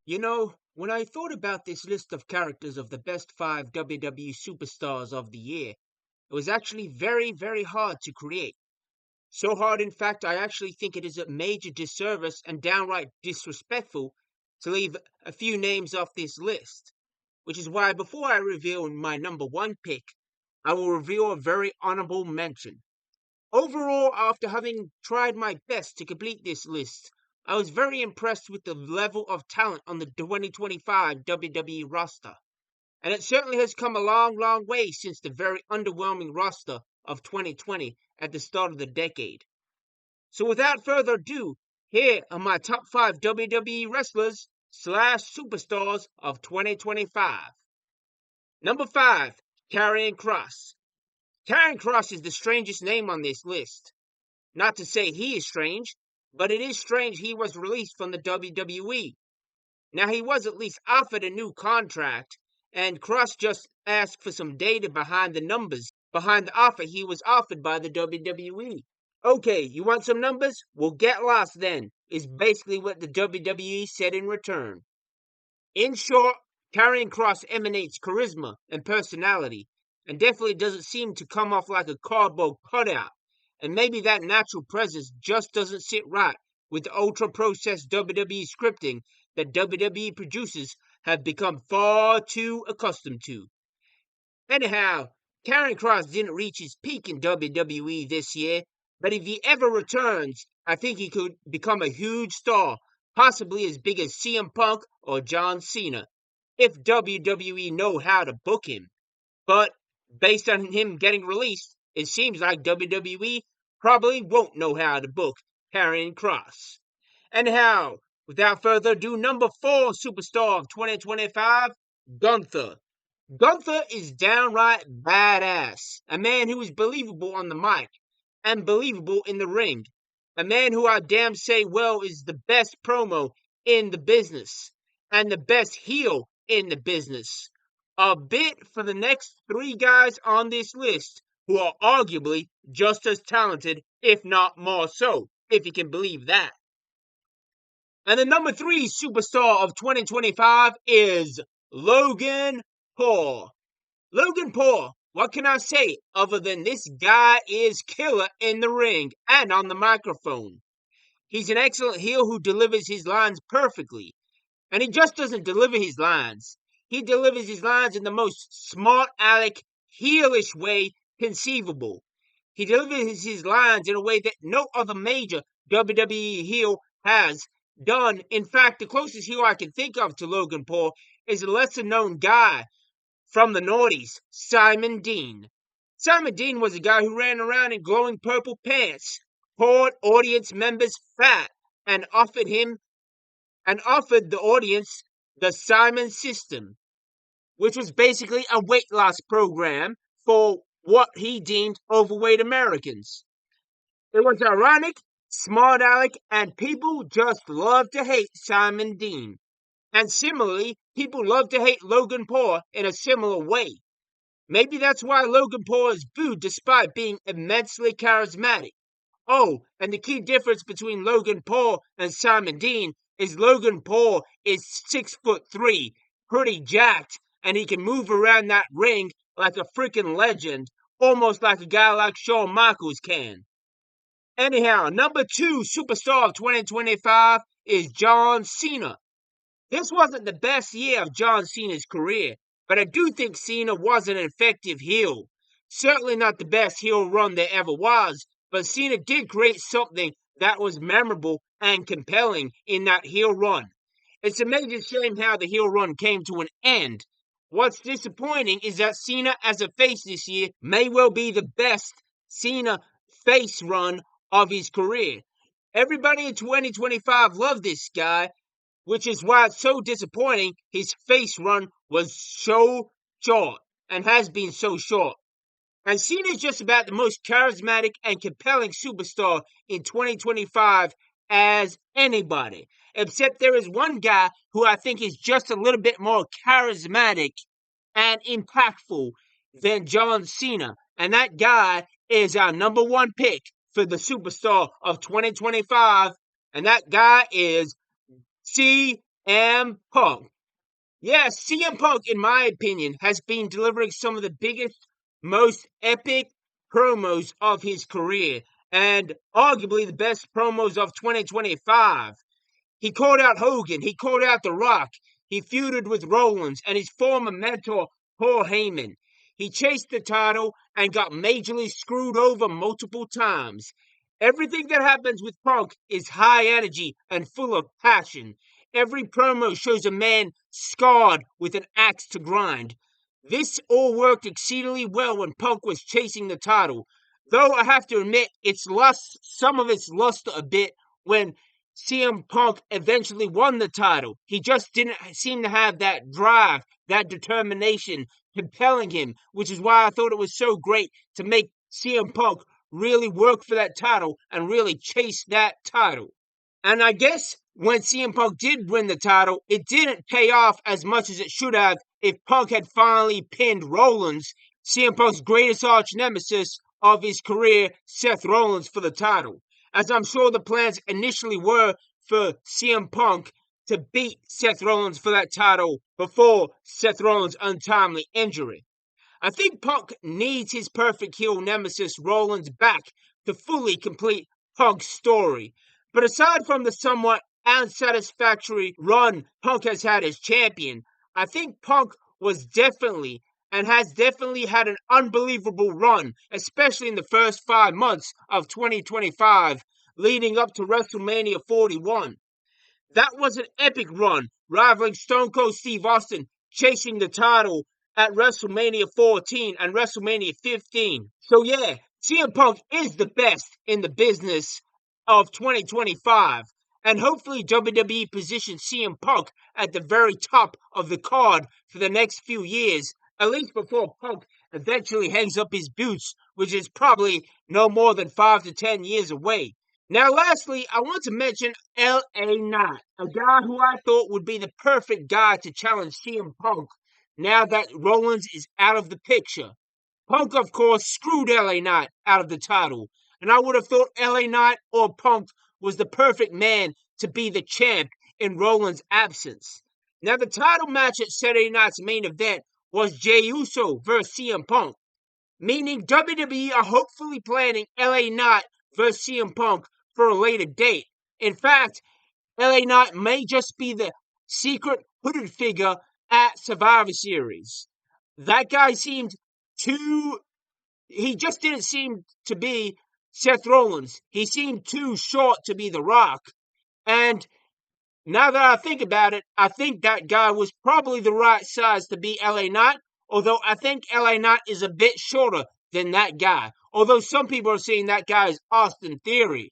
When I thought about this list of characters of the best 5 WWE superstars of the year, it was actually very, very hard to create. So hard, in fact, I actually think it is a major disservice and downright disrespectful to leave a few names off this list. Which is why, before I reveal my number one pick, I will reveal a very honorable mention. Overall, after having tried my best to complete this list, I was very impressed with the level of talent on the 2025 WWE roster, and it certainly has come a long, long way since the very underwhelming roster of 2020 at the start of the decade. So without further ado, here are my top 5 WWE wrestlers slash superstars of 2025. Number 5, Karrion Kross. Karrion Kross is the strangest name on this list. Not to say he is strange, but it is strange he was released from the WWE. Now, he was at least offered a new contract, and Kross just asked for some data behind the numbers, behind the offer he was offered by the WWE. Okay, you want some numbers? Well, get lost then, is basically what the WWE said in return. In short, Karrion Kross emanates charisma and personality, and definitely doesn't seem to come off like a cardboard cutout. And maybe that natural presence just doesn't sit right with the ultra-processed WWE scripting that WWE producers have become far too accustomed to. Anyhow, Karrion Kross didn't reach his peak in WWE this year, but if he ever returns, I think he could become a huge star, possibly as big as CM Punk or John Cena, if WWE know how to book him. But based on him getting released, it seems like WWE probably won't know how to book Karrion Kross. Anyhow, without further ado, number 4 superstar of 2025, Gunther. Gunther is downright badass. A man who is believable on the mic and believable in the ring. A man who I damn say well is the best promo in the business and the best heel in the business. A bit for the next 3 guys on this list who are arguably just as talented, if not more so, if you can believe that. And the number 3 superstar of 2025 is Logan Paul. Logan Paul, what can I say other than this guy is killer in the ring and on the microphone? He's an excellent heel who delivers his lines perfectly. And he just doesn't deliver his lines. He delivers his lines in the most smart aleck, heelish way conceivable. He delivers his lines in a way that no other major WWE heel has done. In fact, the closest heel I can think of to Logan Paul is a lesser known guy from the noughties, Simon Dean. Simon Dean was a guy who ran around in glowing purple pants, poured audience members fat, and offered the audience the Simon System, which was basically a weight loss program for what he deemed overweight Americans. It was ironic, smart aleck, and people just love to hate Simon Dean. And similarly, people love to hate Logan Paul in a similar way. Maybe that's why Logan Paul is booed despite being immensely charismatic. Oh, and the key difference between Logan Paul and Simon Dean is Logan Paul is 6'3", pretty jacked, and he can move around that ring like a freaking legend, almost like a guy like Shawn Michaels can. Anyhow, number 2 superstar of 2025 is John Cena. This wasn't the best year of John Cena's career, but I do think Cena was an effective heel. Certainly not the best heel run there ever was, but Cena did create something that was memorable and compelling in that heel run. It's a major shame how the heel run came to an end. What's disappointing is that Cena as a face this year may well be the best Cena face run of his career. Everybody in 2025 loved this guy, which is why it's so disappointing his face run was so short and has been so short. And Cena is just about the most charismatic and compelling superstar in 2025 as anybody. Except there is one guy who I think is just a little bit more charismatic and impactful than John Cena. And that guy is our number 1 pick for the superstar of 2025. And that guy is CM CM Punk. Yes, CM Punk, in my opinion, has been delivering some of the biggest, most epic promos of his career, and arguably the best promos of 2025. He called out Hogan. He called out The Rock. He feuded with Rollins and his former mentor, Paul Heyman. He chased the title and got majorly screwed over multiple times. Everything that happens with Punk is high energy and full of passion. Every promo shows a man scarred with an axe to grind. This all worked exceedingly well when Punk was chasing the title, though I have to admit some of it's lost a bit when CM Punk eventually won the title. He just didn't seem to have that drive, that determination compelling him, which is why I thought it was so great to make CM Punk really work for that title and really chase that title. And I guess when CM Punk did win the title, it didn't pay off as much as it should have if Punk had finally pinned Rollins, CM Punk's greatest arch nemesis of his career, Seth Rollins, for the title, as I'm sure the plans initially were for CM Punk to beat Seth Rollins for that title before Seth Rollins' untimely injury. I think Punk needs his perfect heel nemesis Rollins back to fully complete Punk's story. But aside from the somewhat unsatisfactory run Punk has had as champion, I think Punk was definitely and has definitely had an unbelievable run, especially in the first 5 months of 2025, leading up to WrestleMania 41. That was an epic run, rivaling Stone Cold Steve Austin chasing the title at WrestleMania 14 and WrestleMania 15. So yeah, CM Punk is the best in the business of 2025. And hopefully WWE positions CM Punk at the very top of the card for the next few years, at least before Punk eventually hangs up his boots, which is probably no more than 5 to 10 years away. Now, lastly, I want to mention LA Knight, a guy who I thought would be the perfect guy to challenge CM Punk now that Rollins is out of the picture. Punk, of course, screwed LA Knight out of the title, and I would have thought LA Knight or Punk was the perfect man to be the champ in Rollins' absence. Now, the title match at Saturday night's main event was Jey Uso versus CM Punk, meaning WWE are hopefully planning LA Knight versus CM Punk for a later date. In fact, LA Knight may just be the secret hooded figure at Survivor Series. That guy seemed too. He just didn't seem to be Seth Rollins. He seemed too short to be The Rock. And now that I think about it, I think that guy was probably the right size to be LA Knight, although I think LA Knight is a bit shorter than that guy. Although some people are saying that guy is Austin Theory.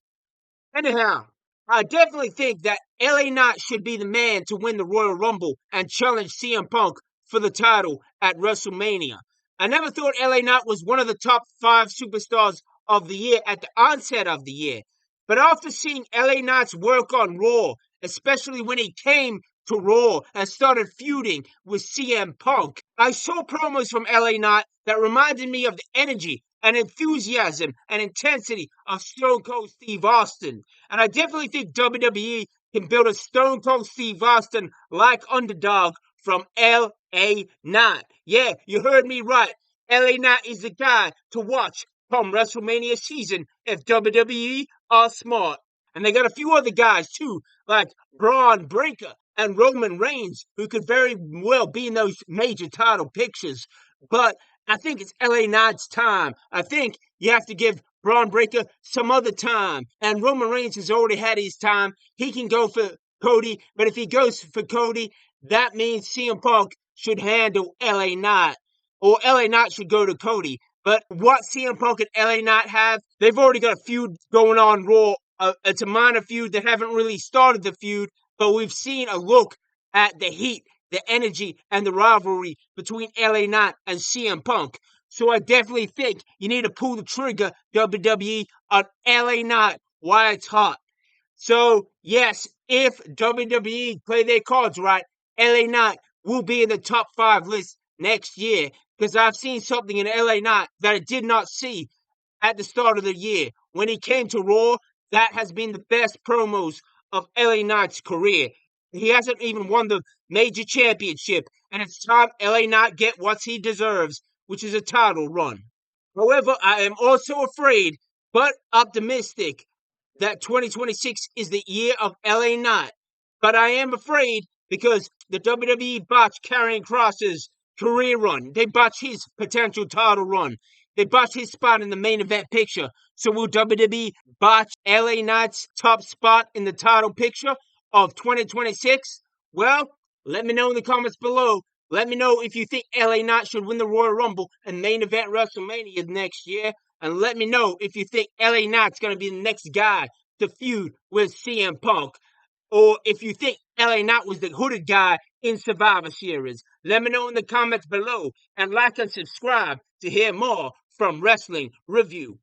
Anyhow, I definitely think that LA Knight should be the man to win the Royal Rumble and challenge CM Punk for the title at WrestleMania. I never thought LA Knight was one of the top 5 superstars of the year at the onset of the year. But after seeing LA Knight's work on Raw, especially when he came to Raw and started feuding with CM Punk, I saw promos from LA Knight that reminded me of the energy and enthusiasm and intensity of Stone Cold Steve Austin. And I definitely think WWE can build a Stone Cold Steve Austin like underdog from LA Knight. Yeah, you heard me right. LA Knight is the guy to watch come WrestleMania season if WWE are smart. And they got a few other guys too, like Braun Breaker and Roman Reigns, who could very well be in those major title pictures. But I think it's LA Knight's time. I think you have to give Braun Breaker some other time. And Roman Reigns has already had his time. He can go for Cody, but if he goes for Cody, that means CM Punk should handle LA Knight. Or LA Knight should go to Cody. But what CM Punk and LA Knight have, they've already got a feud going on Raw. It's a minor feud. They haven't really started the feud, but we've seen a look at the heat, the energy, and the rivalry between LA Knight and CM Punk. So I definitely think you need to pull the trigger, WWE, on LA Knight while it's hot. So, yes, if WWE play their cards right, LA Knight will be in the top 5 list next year, because I've seen something in LA Knight that I did not see at the start of the year. When he came to Raw, that has been the best promos of LA Knight's career. He hasn't even won the major championship, and it's time LA Knight get what he deserves, which is a title run. However, I am also afraid, but optimistic, that 2026 is the year of LA Knight. But I am afraid because the WWE botched Karrion Kross's career run. They botched his potential title run. They botched his spot in the main event picture. So will WWE botch LA Knight's top spot in the title picture of 2026? Well, let me know in the comments below. Let me know if you think LA Knight should win the Royal Rumble and main event WrestleMania next year. And let me know if you think LA Knight's going to be the next guy to feud with CM Punk. Or if you think LA Knight was the hooded guy in Survivor Series. Let me know in the comments below. And like and subscribe to hear more from Wrestling Review.